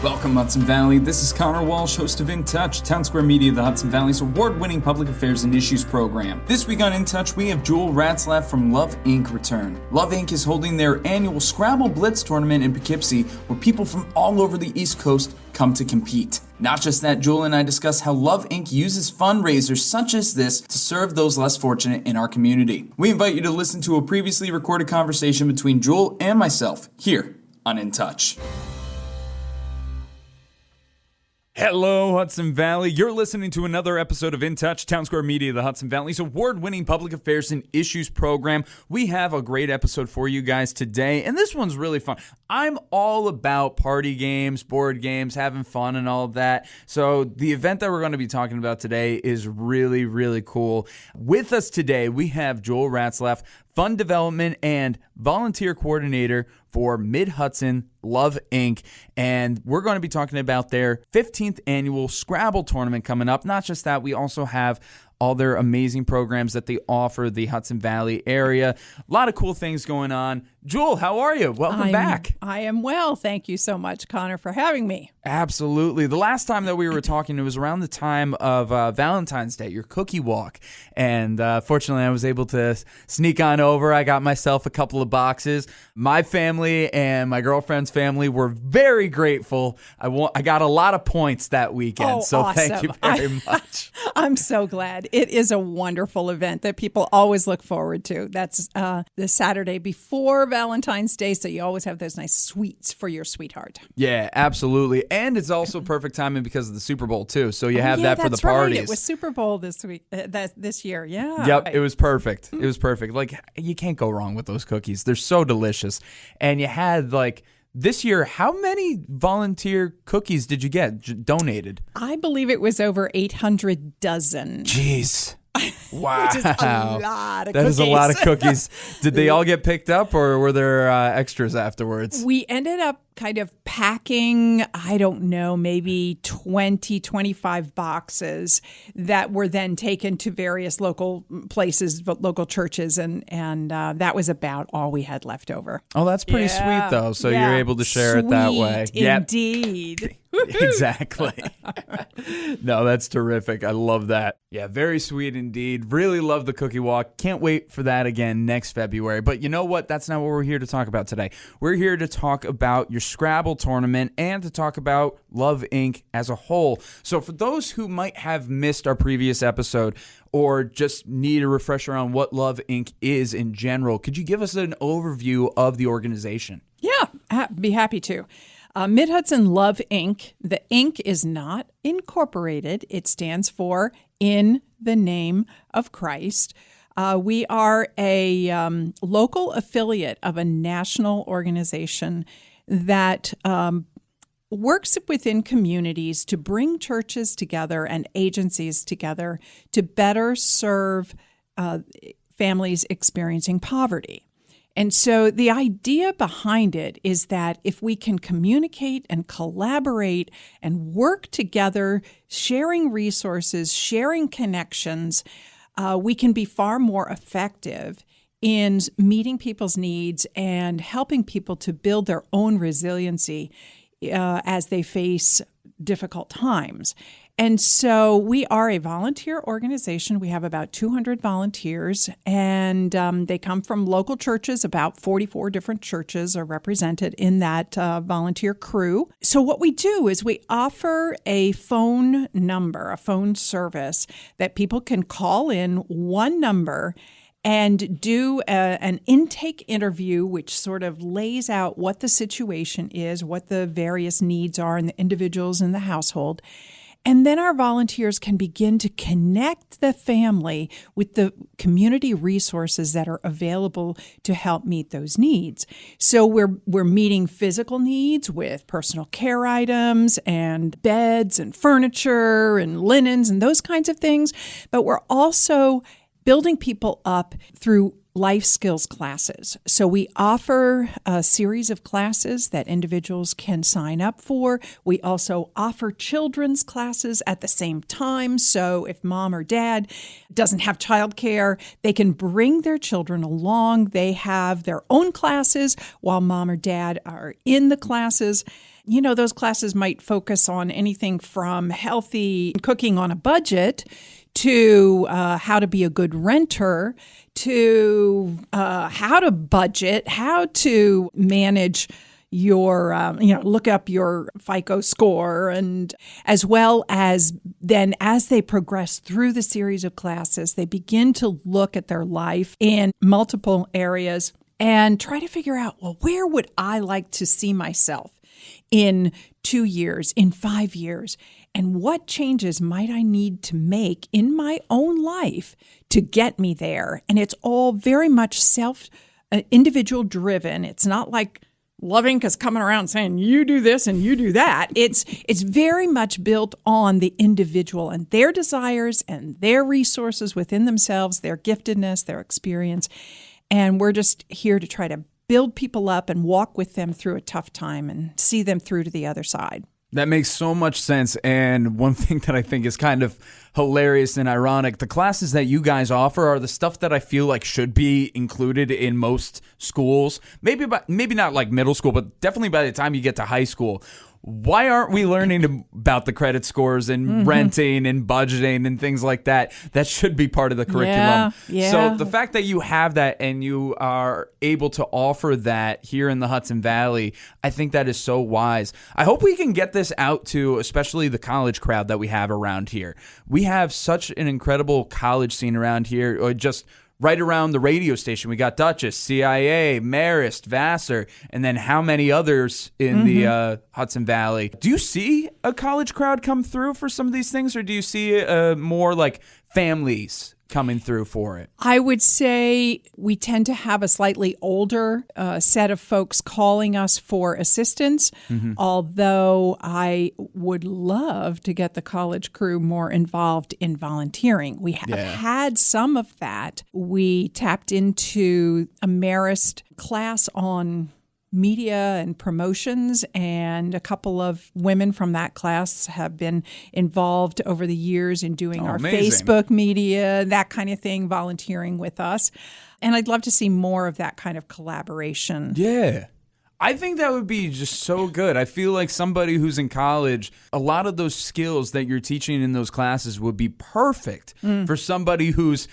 Welcome, Hudson Valley. This is Conor Walsh, host of In Touch, Townsquare Media, the Hudson Valley's award-winning public affairs and issues program. This week on In Touch, we have Jewel Ratzlaff from Love INC return. Love INC is holding their annual Scrabble Blitz tournament in Poughkeepsie, where people from all over the East Coast come to compete. Not just that, Jewel and I discuss how Love INC uses fundraisers such as this to serve those less fortunate in our community. We invite you to listen to a previously recorded conversation between Jewel and myself here on In Touch. Hello, Hudson Valley. You're listening to another episode of In Touch, Townsquare Media, the Hudson Valley's award-winning public affairs and issues program. We have a great episode for you guys today, and this one's really fun. I'm all about party games, board games, having fun and all of that. So the event that we're going to be talking about today is really, really cool. With us today, we have Jewel Ratzlaff, Fund Development and Volunteer Coordinator for Mid-Hudson Love INC. And we're going to be talking about their 15th annual Scrabble tournament coming up. Not just that, we also have all their amazing programs that they offer the Hudson Valley area. A lot of cool things going on. Jewel, how are you? Welcome back. I am well. Thank you so much, Conor, for having me. Absolutely. The last time that we were talking, it was around the time of Valentine's Day, your cookie walk. And fortunately, I was able to sneak on over. I got myself a couple of boxes. My family and my girlfriend's family were very grateful. I got a lot of points that weekend. So awesome. Thank you very much. I'm so glad. It is a wonderful event that people always look forward to. That's the Saturday before Valentine's Day, so you always have those nice sweets for your sweetheart. Yeah, absolutely. And it's also perfect timing because of the Super Bowl, too. So you have that for the parties. Right. It was Super Bowl this year. Yeah. Yep, it was perfect. It was perfect. Like, you can't go wrong with those cookies. They're so delicious. And you had, this year, how many volunteer cookies did you get donated? I believe it was over 800 dozen. Jeez. Wow. Which is a lot of That cookies. is a lot of cookies. Did they all get picked up, or were there extras afterwards? We ended up kind of packing, I don't know, maybe 20, 25 boxes that were then taken to various local places, local churches, and that was about all we had left over. Oh, that's pretty sweet, though. So you're able to share it that way. Indeed. Exactly. No, that's terrific. I love that. Yeah, very sweet indeed. Really love the cookie walk. Can't wait for that again next February. But you know what? That's not what we're here to talk about today. We're here to talk about your Scrabble tournament and to talk about Love INC as a whole. So for those who might have missed our previous episode or just need a refresher on what Love INC is in general, could you give us an overview of the organization? Yeah, be happy to. Mid-Hudson Love INC. The INC is not incorporated. It stands for In the Name of Christ. We are a local affiliate of a national organization that works within communities to bring churches together and agencies together to better serve families experiencing poverty. And so the idea behind it is that if we can communicate and collaborate and work together, sharing resources, sharing connections, we can be far more effective in meeting people's needs and helping people to build their own resiliency as they face difficult times. And so we are a volunteer organization. We have about 200 volunteers, and they come from local churches. About 44 different churches are represented in that volunteer crew. So what we do is we offer a phone number, a phone service that people can call in one number and do an intake interview, which sort of lays out what the situation is, what the various needs are in the individuals in the household. And then our volunteers can begin to connect the family with the community resources that are available to help meet those needs. So we're meeting physical needs with personal care items and beds and furniture and linens and those kinds of things. But we're also building people up through life skills classes. So we offer a series of classes that individuals can sign up for. We also offer children's classes at the same time. So if mom or dad doesn't have childcare, they can bring their children along. They have their own classes while mom or dad are in the classes. those classes might focus on anything from healthy cooking on a budget to how to be a good renter, to how to budget, how to manage your, look up your FICO score, and as well as then as they progress through the series of classes, they begin to look at their life in multiple areas and try to figure out, well, where would I like to see myself in 2 years, in 5 years? And what changes might I need to make in my own life to get me there? And it's all very much individual driven. It's not like Love INC is coming around saying, you do this and you do that. It's very much built on the individual and their desires and their resources within themselves, their giftedness, their experience. And we're just here to try to build people up and walk with them through a tough time and see them through to the other side. That makes so much sense. And one thing that I think is kind of hilarious and ironic, the classes that you guys offer are the stuff that I feel like should be included in most schools. Maybe not like middle school, but definitely by the time you get to high school. Why aren't we learning about the credit scores and renting and budgeting and things like that? That should be part of the curriculum. Yeah. So the fact that you have that and you are able to offer that here in the Hudson Valley, I think that is so wise. I hope we can get this out to especially the college crowd that we have around here. We have such an incredible college scene around here, or just right around the radio station. We got Dutchess, CIA, Marist, Vassar, and then how many others in the Hudson Valley. Do you see a college crowd come through for some of these things, or do you see more like families coming through for it? I would say we tend to have a slightly older set of folks calling us for assistance, although I would love to get the college crew more involved in volunteering. We have had some of that. We tapped into a Marist class on media and promotions, and a couple of women from that class have been involved over the years in doing our amazing. Facebook media, that kind of thing, volunteering with us. And I'd love to see more of that kind of collaboration. Yeah. I think that would be just so good. I feel like somebody who's in college, a lot of those skills that you're teaching in those classes would be perfect for somebody who's,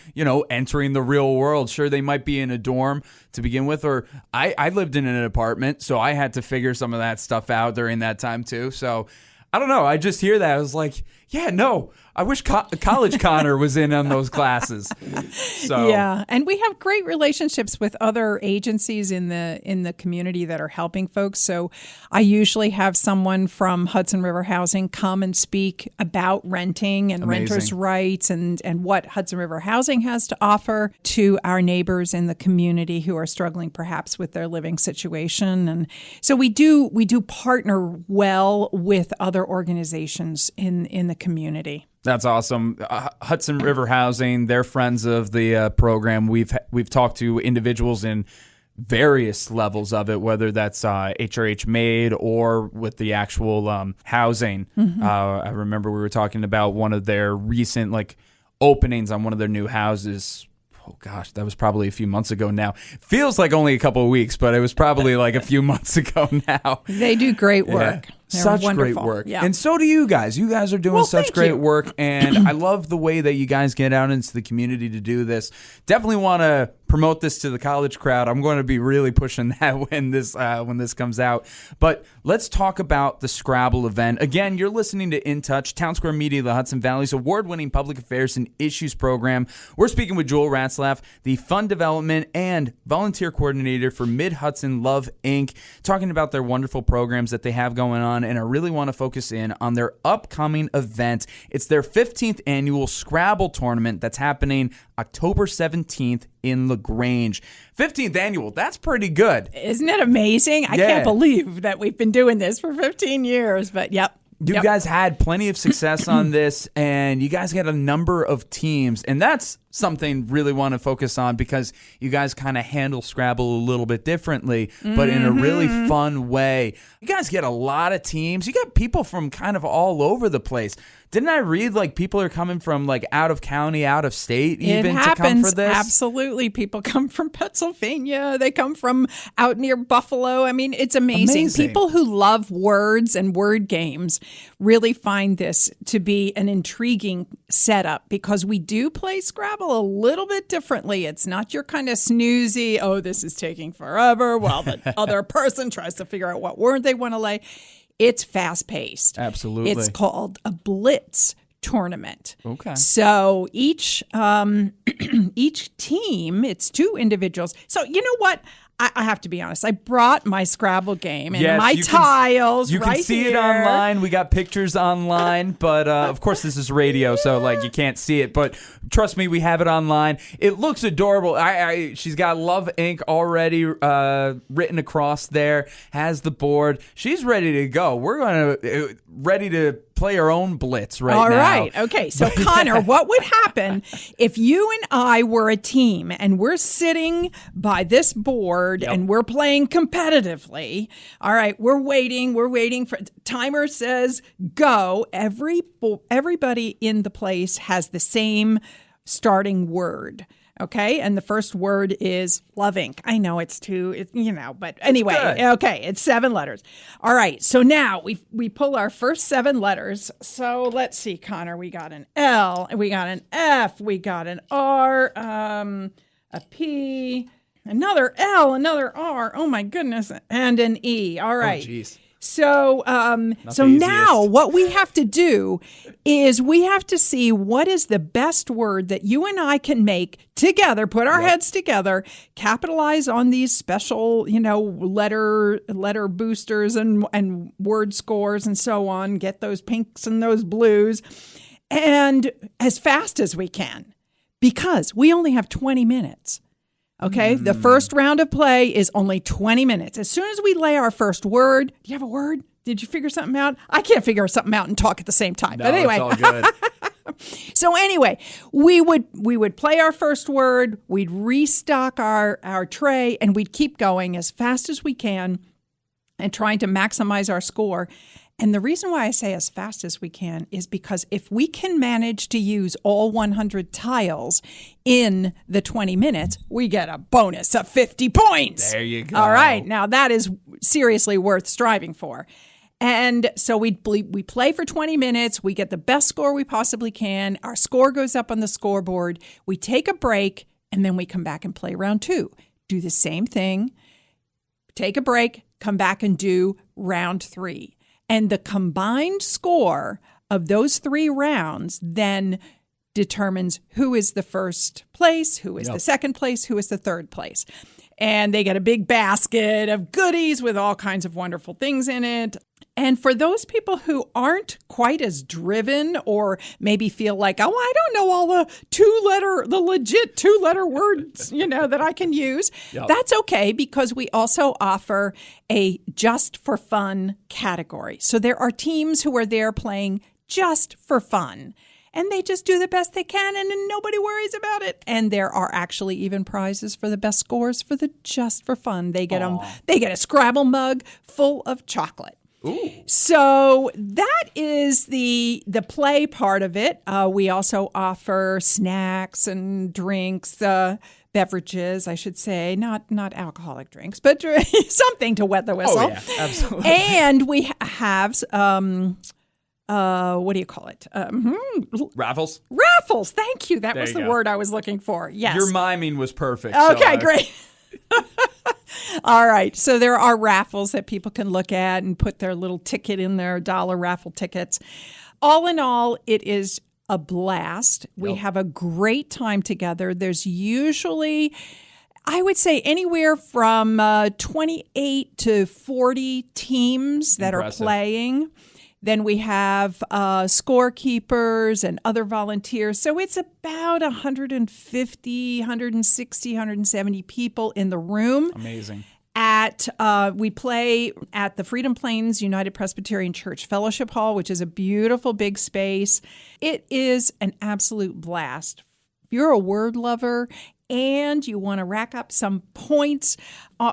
entering the real world. Sure, they might be in a dorm to begin with, or I lived in an apartment, so I had to figure some of that stuff out during that time too. So I don't know. I just hear that. I was like, yeah, no. I wish College Conor was in on those classes. So yeah, and we have great relationships with other agencies in the community that are helping folks. So I usually have someone from Hudson River Housing come and speak about renting and renters' rights and what Hudson River Housing has to offer to our neighbors in the community who are struggling perhaps with their living situation. And so we do partner well with other organizations in the community. That's awesome. Hudson River Housing, they're friends of the program. We've talked to individuals in various levels of it, whether that's HRH Made or with the actual housing. I remember we were talking about one of their recent openings on one of their new houses. Oh, gosh, that was probably a few months ago now. Feels like only a couple of weeks, but it was probably a few months ago now. They do great work. Yeah. Such wonderful. Great work. Yeah. And so do you guys. You guys are doing such great work. And I love the way that you guys get out into the community to do this. Definitely want to promote this to the college crowd. I'm going to be really pushing that when this comes out. But let's talk about the Scrabble event. Again, you're listening to In Touch, Townsquare Media, the Hudson Valley's award-winning public affairs and issues program. We're speaking with Jewel Ratzlaff, the fund development and volunteer coordinator for Mid-Hudson Love INC, talking about their wonderful programs that they have going on. And I really want to focus in on their upcoming event. It's their 15th annual Scrabble tournament that's happening October 17th in LaGrange. 15th annual, that's pretty good. Isn't it amazing? I can't believe that we've been doing this for 15 years, but yep. You guys had plenty of success on this, and you guys had a number of teams, and that's something really want to focus on because you guys kind of handle Scrabble a little bit differently, but in a really fun way. You guys get a lot of teams. You got people from kind of all over the place. Didn't I read like people are coming from like out of county, out of state even to come for this? Absolutely. People come from Pennsylvania. They come from out near Buffalo. I mean, it's amazing. People who love words and word games really find this to be an intriguing setup because we do play Scrabble a little bit differently. It's not your kind of snoozy, oh, this is taking forever while the other person tries to figure out what word they want to lay. It's fast-paced. Absolutely. It's called a Blitz tournament. Okay. So each team, it's 2 individuals. So you know what? I have to be honest. I brought my Scrabble game and my tiles. You can see it online. We got pictures online, but of course this is radio, so like you can't see it. But trust me, we have it online. It looks adorable. She's got Love Inc. already written across there. Has the board. She's ready to go. We're ready to play our own Blitz now. All right. Okay. So, Conor, what would happen if you and I were a team and we're sitting by this board and we're playing competitively? All right. We're waiting. For timer says go. Everybody in the place has the same starting word. Okay, and the first word is Love Inc. I know it's 2, but anyway, okay, it's 7 letters. All right, so now we pull our first 7 letters. So let's see, Conor, we got an L, we got an F, we got an R, a P, another L, another R. Oh my goodness, and an E. All right. Oh, geez. So now what we have to do is we have to see what is the best word that you and I can make together, put our heads together, capitalize on these special, letter boosters and word scores and so on, get those pinks and those blues, and as fast as we can, because we only have 20 minutes. Okay, the first round of play is only 20 minutes. As soon as we lay our first word, do you have a word? Did you figure something out? I can't figure something out and talk at the same time. No, but anyway, it's all good. So anyway, we would play our first word, we'd restock our tray, and we'd keep going as fast as we can and trying to maximize our score. And the reason why I say as fast as we can is because if we can manage to use all 100 tiles in the 20 minutes, we get a bonus of 50 points. There you go. All right. Now, that is seriously worth striving for. And so we play for 20 minutes. We get the best score we possibly can. Our score goes up on the scoreboard. We take a break, and then we come back and play round 2. Do the same thing. Take a break, come back and do round 3. And the combined score of those 3 rounds then determines who is the first place, who is the second place, who is the third place. And they get a big basket of goodies with all kinds of wonderful things in it. And for those people who aren't quite as driven or maybe feel like, oh, I don't know all the legit 2-letter words, that I can use, that's okay because we also offer a just for fun category. So there are teams who are there playing just for fun. And they just do the best they can, and nobody worries about it. And there are actually even prizes for the best scores for the just for fun. They get They get a Scrabble mug full of chocolate. Ooh. So that is the play part of it. We also offer snacks and drinks, beverages, I should say, not alcoholic drinks, but something to wet the whistle. Oh, yeah, absolutely. And we have what do you call it? Raffles? Raffles. Thank you. That was the go. word I was looking for. Yes. Your miming was perfect. Okay, great. All right. So there are raffles that people can look at and put their little ticket in their $1 raffle tickets. All in all, it is a blast. We have a great time together. There's usually, I would say, anywhere from 28 to 40 teams that are playing. Then we have scorekeepers and other volunteers. So it's about 150, 160, 170 people in the room. Amazing. We play at the Freedom Plains United Presbyterian Church Fellowship Hall, which is a beautiful big space. It is an absolute blast If you're a word lover and you want to rack up some points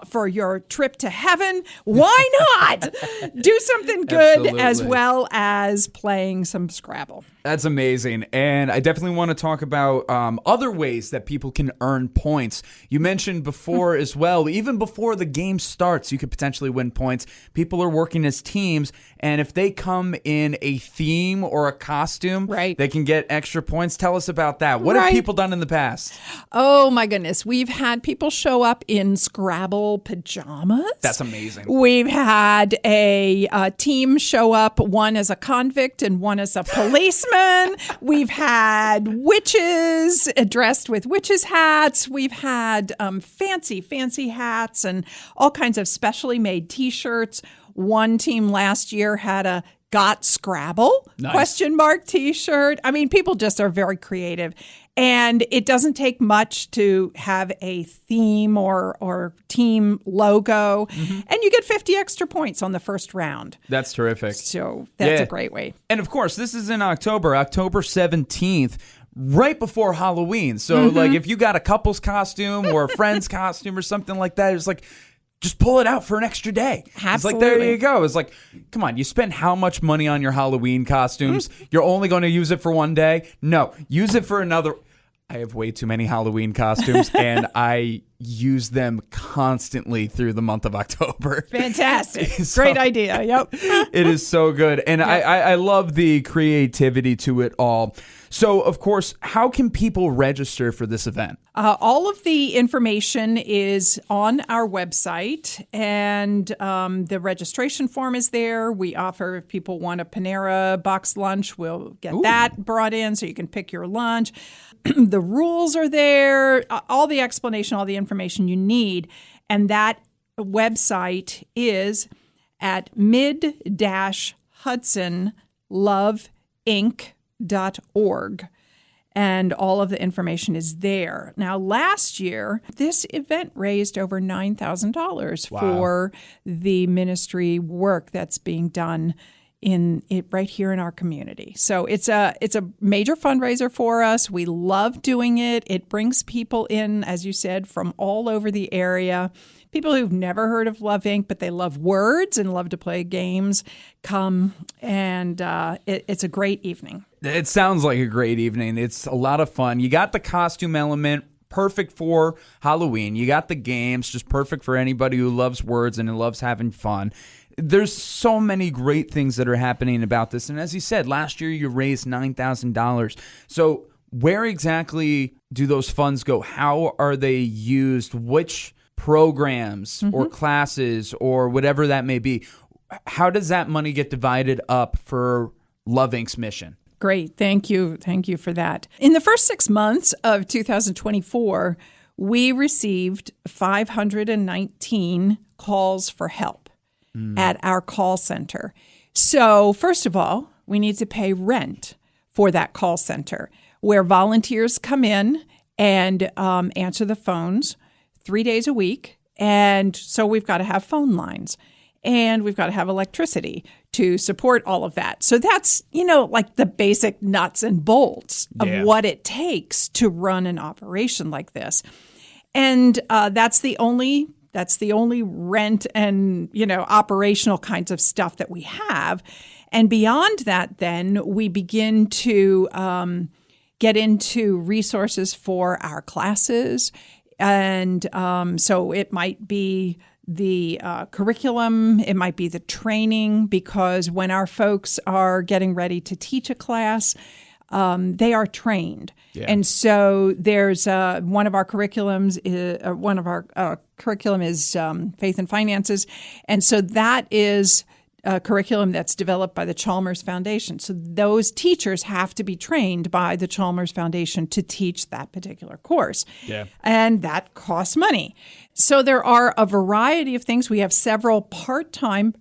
for your trip to heaven, why not do something good as well as playing some Scrabble? That's amazing. And I definitely want to talk about other ways that people can earn points. You mentioned before as well, even before the game starts, you could potentially win points. People are working as teams, and if they come in a theme or a costume, they can get extra points. Tell us about that. What have people done in the past? Oh, my goodness. We've had people show up in Scrabble pajamas. That's amazing. We've had a team show up, one as a convict and one as a policeman. We've had witches dressed with witches' hats. We've had fancy hats and all kinds of specially made T-shirts. One team last year had a Got Scrabble ? T-shirt. I mean, people just are very creative. And it doesn't take much to have a theme or team logo. And you get 50 extra points on the first round. That's terrific. So that's a great way. And of course, this is in October 17th. Right before Halloween. So like if you got a couple's costume or a friend's costume or something like that, it's like, just pull it out for an extra day. Absolutely. It's like, there you go. It's like, come on, you spend how much money on your Halloween costumes? You're only going to use it for one day? No, use it for another. I have way too many Halloween costumes, and I use them constantly through the month of October. Fantastic. Great idea. Yep. It is so good. And I love the creativity to it all. So, of course, how can people register for this event? All of the information is on our website, and the registration form is there. We offer, if people want a Panera box lunch, we'll get that brought in so you can pick your lunch. The rules are there, all the explanation, all the information you need. And that website is at Mid-Hudson Love INC.org. And all of the information is there. Now, last year, this event raised over $9,000 for the ministry work that's being done in it right here in our community. So it's a major fundraiser for us. We love doing it. It brings people in, as you said, from all over the area. People who've never heard of Love Inc., but they love words and love to play games, come, and it's a great evening. It sounds like a great evening. It's a lot of fun. You got the costume element, perfect for Halloween. You got the games, just perfect for anybody who loves words and who loves having fun. There's so many great things that are happening about this. And as you said, last year you raised $9,000. So where exactly do those funds go? How are they used? Which programs or classes or whatever that may be? How does that money get divided up for Love Inc.'s mission? Great. Thank you. Thank you for that. In the first 6 months of 2024, we received 519 calls for help at our call center. So first of all, we need to pay rent for that call center, where volunteers come in and answer the phones 3 days a week. And so we've got to have phone lines, and we've got to have electricity to support all of that. So that's, like the basic nuts and bolts of what it takes to run an operation like this. And that's the only rent and, operational kinds of stuff that we have. And beyond that, then we begin to get into resources for our classes. And so it might be the curriculum, it might be the training, because when our folks are getting ready to teach a class, they are trained. Yeah. And so there's one of our curriculum is Faith and Finances. And so that is a curriculum that's developed by the Chalmers Foundation. So those teachers have to be trained by the Chalmers Foundation to teach that particular course. Yeah. And that costs money. So there are a variety of things. We have several part-time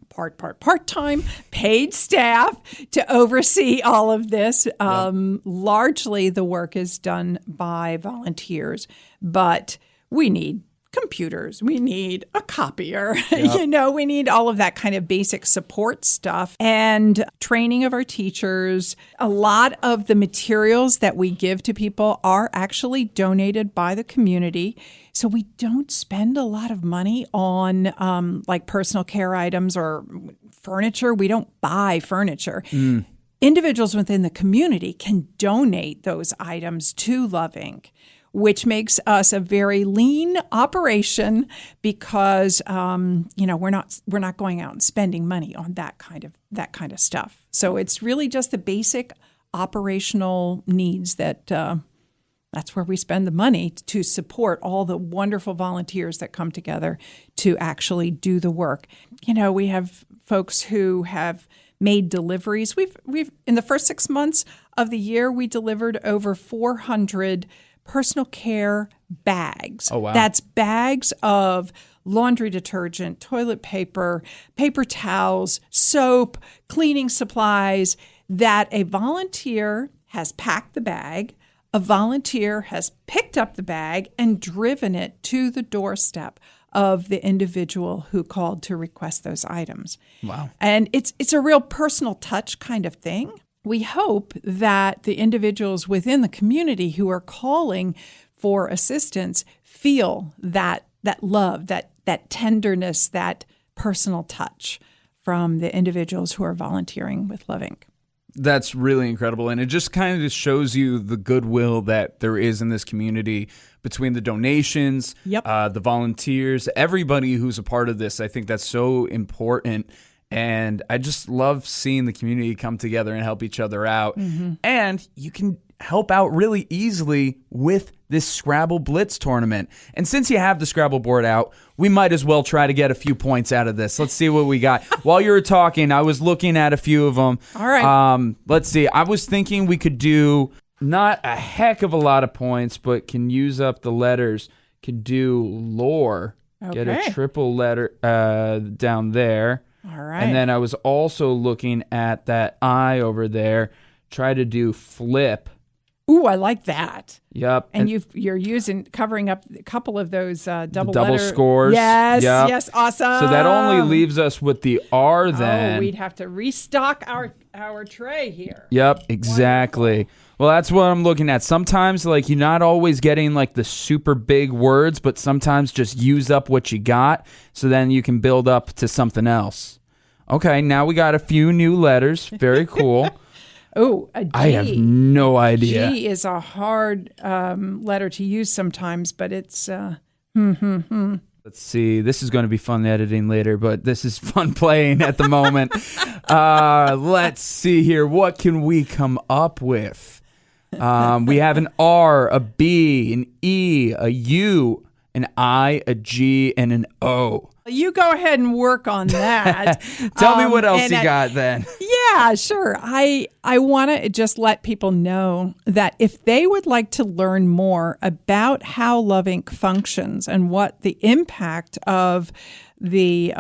paid staff to oversee all of this. Largely the work is done by volunteers, but we need computers, we need a copier, we need all of that kind of basic support stuff and training of our teachers. A lot of the materials that we give to people are actually donated by the community. So we don't spend a lot of money on like personal care items or furniture. We don't buy furniture. Individuals within the community can donate those items to Love Inc., which makes us a very lean operation because we're not going out and spending money on that kind of stuff. So it's really just the basic operational needs that's where we spend the money to support all the wonderful volunteers that come together to actually do the work. We have folks who have made deliveries. We've in the first 6 months of the year, we delivered over 400 personal care bags. Oh, wow. That's bags of laundry detergent, toilet paper, paper towels, soap, cleaning supplies that a volunteer has packed the bag, a volunteer has picked up the bag and driven it to the doorstep of the individual who called to request those items. Wow. And it's a real personal touch kind of thing. We hope that the individuals within the community who are calling for assistance feel that love, that tenderness, that personal touch from the individuals who are volunteering with Love Inc. That's really incredible. And it just kind of just shows you the goodwill that there is in this community between the donations, the volunteers, everybody who's a part of this. I think that's so important. And I just love seeing the community come together and help each other out. Mm-hmm. And you can help out really easily with this Scrabble Blitz tournament. And since you have the Scrabble board out, we might as well try to get a few points out of this. Let's see what we got. While you were talking, I was looking at a few of them. All right. Let's see. I was thinking we could do not a heck of a lot of points, but can use up the letters. Could do lore. Okay. Get a triple letter down there. All right. And then I was also looking at that I over there. Try to do flip. Ooh, I like that. Yep. And you're covering up a couple of those double scores. Yes, yep. Yes, awesome. So that only leaves us with the R then. Oh, we'd have to restock our tray here. Yep, exactly. Wonderful. Well, that's what I'm looking at. Sometimes, like, you're not always getting, like, the super big words, but sometimes just use up what you got so then you can build up to something else. Okay, now we got a few new letters. Very cool. Oh, a G. I have no idea. G is a hard letter to use sometimes, but it's... Let's see. This is going to be fun editing later, but this is fun playing at the moment. Let's see here. What can we come up with? We have an R, a B, an E, a U, an I, a G, and an O. You go ahead and work on that. Tell me what else you got then. Yeah, sure. I want to just let people know that if they would like to learn more about how Love Inc. functions and what the impact of the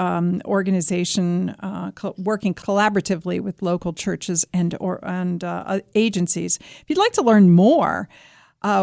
organization working collaboratively with local churches and agencies, if you'd like to learn more,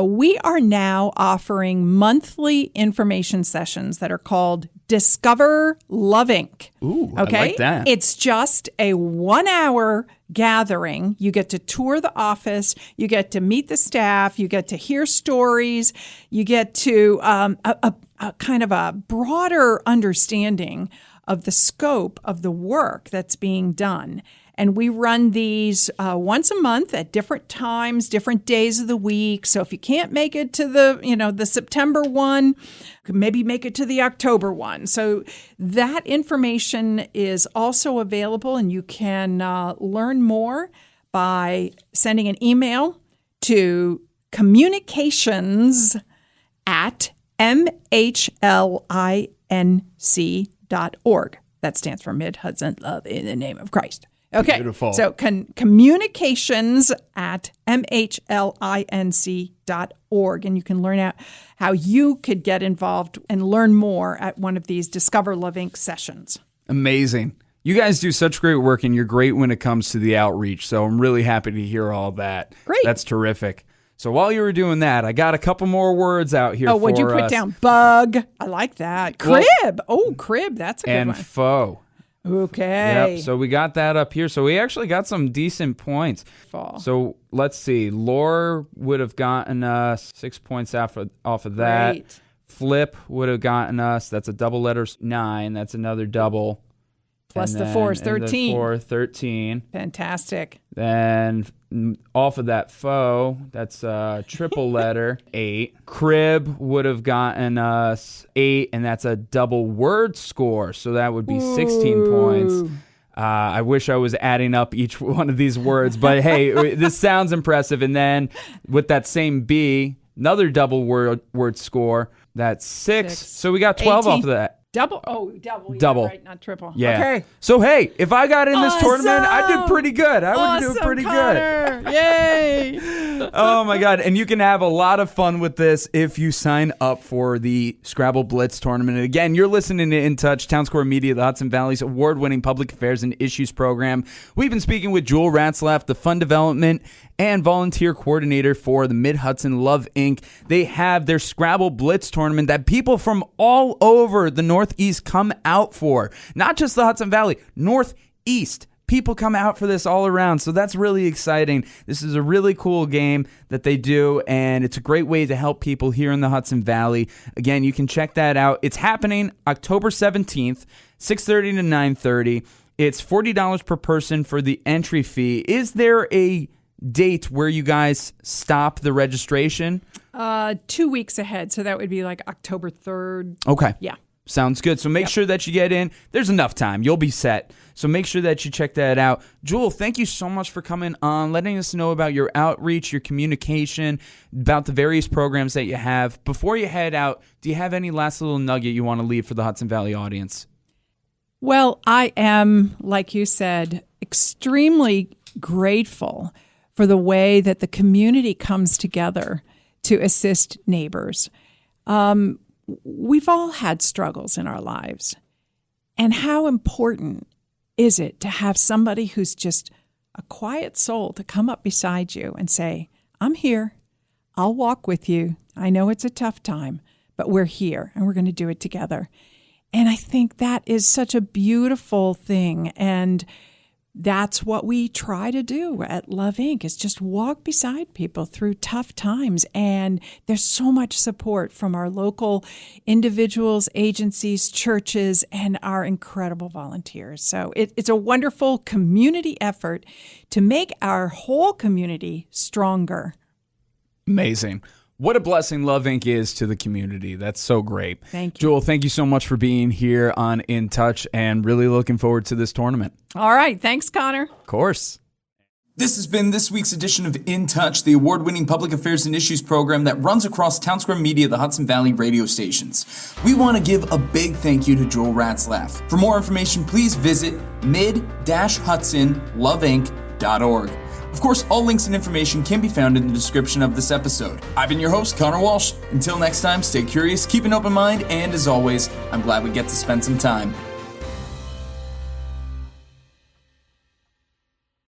we are now offering monthly information sessions that are called Discover Love Inc. Ooh, okay? I like that. It's just a 1-hour gathering. You get to tour the office. You get to meet the staff. You get to hear stories. You get to a kind of a broader understanding of the scope of the work that's being done. And we run these once a month at different times, different days of the week. So if you can't make it to the September one, maybe make it to the October one. So that information is also available, and you can learn more by sending an email to communications@mhlinc.org. That stands for Mid-Hudson Love in the Name of Christ. Okay, beautiful. So communications@mhlinc.org, and you can learn out how you could get involved and learn more at one of these Discover Love Inc. sessions. Amazing. You guys do such great work, and you're great when it comes to the outreach, so I'm really happy to hear all that. Great. That's terrific. So while you were doing that, I got a couple more words out here for us. Oh, what'd you put down? Bug. I like that. Crib. Crib. That's a good one. And foe. Okay. Yep. So we got that up here. So we actually got some decent points. Fall. So let's see. Lore would have gotten us 6 points off of that. Great. Flip would have gotten us, that's a double letter 9. That's another double. Plus the 4 is 13. 4, 13. Fantastic. Then off of that foe, that's a triple letter 8. Crib would have gotten us 8, and that's a double word score. So that would be 16 points. I wish I was adding up each one of these words, but hey, this sounds impressive. And then with that same B, another double word score, that's 6. So we got 12 off of that. Double. Double. Double. Yeah, right, not triple. Yeah. Okay. So, hey, if I got in this tournament, I did pretty good. I would do pretty Conor. good. Yay. Oh, my God. And you can have a lot of fun with this if you sign up for the Scrabble Blitz tournament. And again, you're listening to In Touch, Townsquare Media, the Hudson Valley's award-winning public affairs and issues program. We've been speaking with Jewel Ratzlaff, the fund development and volunteer coordinator for the Mid-Hudson Love INC. They have their Scrabble Blitz tournament that people from all over the Northeast come out for. Not just the Hudson Valley, Northeast. People come out for this all around, so that's really exciting. This is a really cool game that they do, and it's a great way to help people here in the Hudson Valley. Again, you can check that out. It's happening October 17th, 6:30 to 9:30. It's $40 per person for the entry fee. Is there a date where you guys stop the registration? 2 weeks ahead, so that would be like October 3rd. Okay. Yeah. Sounds good. So make sure that you get in. There's enough time. You'll be set. So make sure that you check that out. Jewel, thank you so much for coming on, letting us know about your outreach, your communication, about the various programs that you have. Before you head out, do you have any last little nugget you want to leave for the Hudson Valley audience? Well, I am, like you said, extremely grateful for the way that the community comes together to assist neighbors. We've all had struggles in our lives. And how important is it to have somebody who's just a quiet soul to come up beside you and say, I'm here. I'll walk with you. I know it's a tough time, but we're here and we're going to do it together. And I think that is such a beautiful thing. And that's what we try to do at Love Inc. is just walk beside people through tough times. And there's so much support from our local individuals, agencies, churches, and our incredible volunteers. So it's a wonderful community effort to make our whole community stronger. Amazing. What a blessing Love Inc. is to the community. That's so great. Thank you. Jewel, thank you so much for being here on In Touch, and really looking forward to this tournament. All right. Thanks, Conor. Of course. This has been this week's edition of In Touch, the award-winning public affairs and issues program that runs across Townsquare Media, the Hudson Valley radio stations. We want to give a big thank you to Jewel Ratzlaff. For more information, please visit mid-hudsonloveinc.org. Of course, all links and information can be found in the description of this episode. I've been your host, Conor Walsh. Until next time, stay curious, keep an open mind, and as always, I'm glad we get to spend some time